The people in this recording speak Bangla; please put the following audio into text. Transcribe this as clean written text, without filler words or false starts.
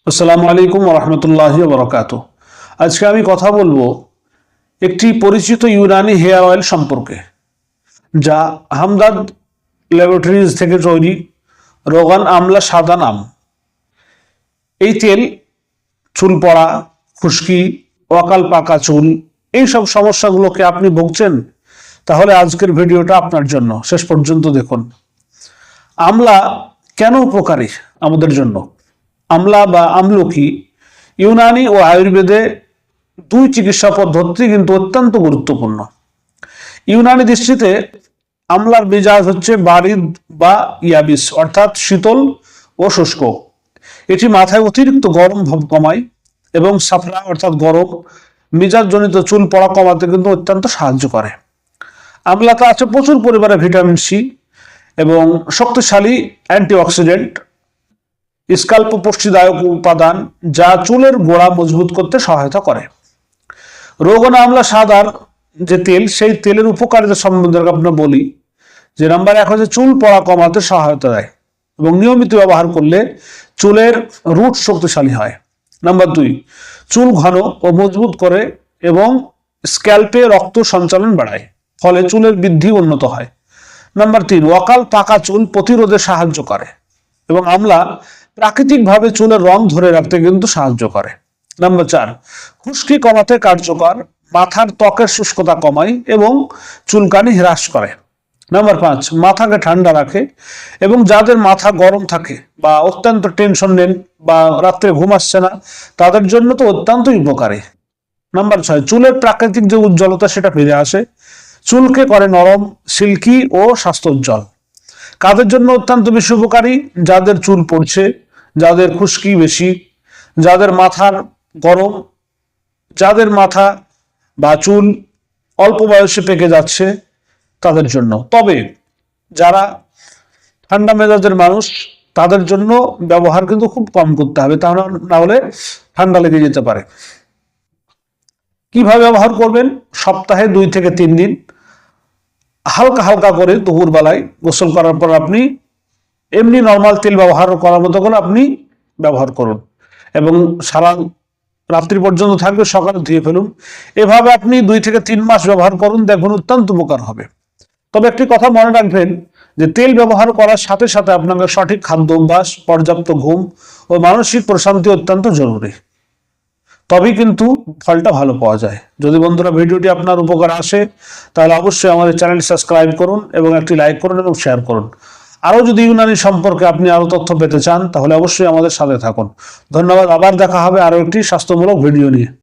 আসসালামু আলাইকুম ওয়া রাহমাতুল্লাহি ওয়া বারাকাতুহু। আজকে আমি কথা বলবো একটি পরিচিত ইউনানি হেয়ার অয়েল সম্পর্কে, যা হামদাদ ল্যাবরেটরিজ থেকে তৈরি। রোগান আমলা সাদা নাম। এই তেল চুল পড়া, খুশকি, অকাল পাকা চুল, এই সব সমস্যাগুলোকে আপনি ভুগছেন, তাহলে আজকের ভিডিওটা আপনার জন্য। শেষ পর্যন্ত দেখুন। আমলা কেন উপকারী আমাদের জন্য? আমলা বা আমলকি ইউনানি ও আয়ুর্বেদে দুই চিকিৎসা পদ্ধতি কিন্তু অত্যন্ত গুরুত্বপূর্ণ। ইউনানি দৃষ্টিতে আমলার মেজাজ হচ্ছে বারিদ বা ইয়াবিস, অর্থাৎ শীতল ও শুষ্ক। এটি মাথায় অতিরিক্ত গরম ভাব কমায় এবং সাফরা অর্থাৎ গরম মেজাজজনিত চুল পড়া কমাতে কিন্তু অত্যন্ত সাহায্য করে। আমলাতে আছে প্রচুর পরিমাণে ভিটামিন সি এবং শক্তিশালী অ্যান্টিঅক্সিডেন্ট, স্কাল্প পুষ্টিদায়ক উপাদান, যা চুলের গোড়া মজবুত করতে সহায়তা করে। রোগন আমলা সাদার যে তেল, সেই তেলের উপকারিতা সম্বন্ধে আপনার বলি যে নাম্বার 1 হচ্ছে চুল পড়া কমাতে সহায়তা দেয় এবং নিয়মিত ব্যবহার করলে চুলের রুট শক্তিশালী হয়। নাম্বার 2, চুল ঘন ও মজবুত করে এবং স্ক্যাল্পে রক্ত সঞ্চালন বাড়ায়, ফলে চুলের বৃদ্ধি উন্নত হয়। নাম্বার 3, অকাল পাকা চুল প্রতিরোধে সাহায্য করে এবং আমলা প্রাকৃতিকভাবে চুলের রং ধরে রাখতে কিন্তু সাহায্য করে। নাম্বার 4, খুশকি কমাতে কার্যকর, মাথার ত্বকের শুষ্কতা কমায় এবং চুলকানি হ্রাস করে। নাম্বার 5, মাথাকে ঠান্ডা রাখে এবং যাদের মাথা গরম থাকে বা অত্যন্ত টেনশন নেন বা রাত্রে ঘুম আসছে না, তাদের জন্য তো অত্যন্ত উপকারী। নাম্বার 6, চুলের প্রাকৃতিক যে উজ্জ্বলতা সেটা ফিরে আসে, চুলকে করে নরম, সিল্কি ও স্বাস্থ্য উজ্জ্বল। কাদের জন্য অত্যন্ত বেশি উপকারী? যাদের চুল পড়ছে, যাদের খুশকি বেশি, যাদের মাথার গরম, যাদের মাথা বা চুল অল্প বয়সে পেকে যাচ্ছে, তাদের জন্য। তবে যারা ঠান্ডা মেজাজের মানুষ, তাদের জন্য ব্যবহার কিন্তু খুব কম করতে হবে, তাহলে না হলে ঠান্ডা লেগে যেতে পারে। কিভাবে ব্যবহার করবেন? সপ্তাহে 2 থেকে 3 দিন হালকা হালকা করে দুপুর বেলায় গোসল করার পর আপনি এমনি নর্মাল তেল ব্যবহার করার মতো করে আপনি ব্যবহার করুন এবং সারা রাত্রি পর্যন্ত থাকবে, সকালে ধুয়ে ফেলুন। এভাবে আপনি 2 থেকে 3 মাস ব্যবহার করুন, দেখুন অত্যন্ত উপকার হবে। তবে একটি কথা মনে রাখবেন যে তেল ব্যবহার করার সাথে সাথে আপনাকে সঠিক খাদ্য অভ্যাস, পর্যাপ্ত ঘুম ও মানসিক প্রশান্তি অত্যন্ত জরুরি, তবেই কিন্তু ফলটা ভালো পাওয়া যায়। যদি বন্ধুরা ভিডিওটি আপনার উপকার আসে, তাহলে অবশ্যই আমাদের চ্যানেলটি সাবস্ক্রাইব করুন এবং একটি লাইক করুন এবং শেয়ার করুন। আরও যদি ইউনানি সম্পর্কে আপনি আরও তথ্য পেতে চান, তাহলে অবশ্যই আমাদের সাথে থাকুন। ধন্যবাদ। আবার দেখা হবে আরও একটি স্বাস্থ্যমূলক ভিডিও নিয়ে।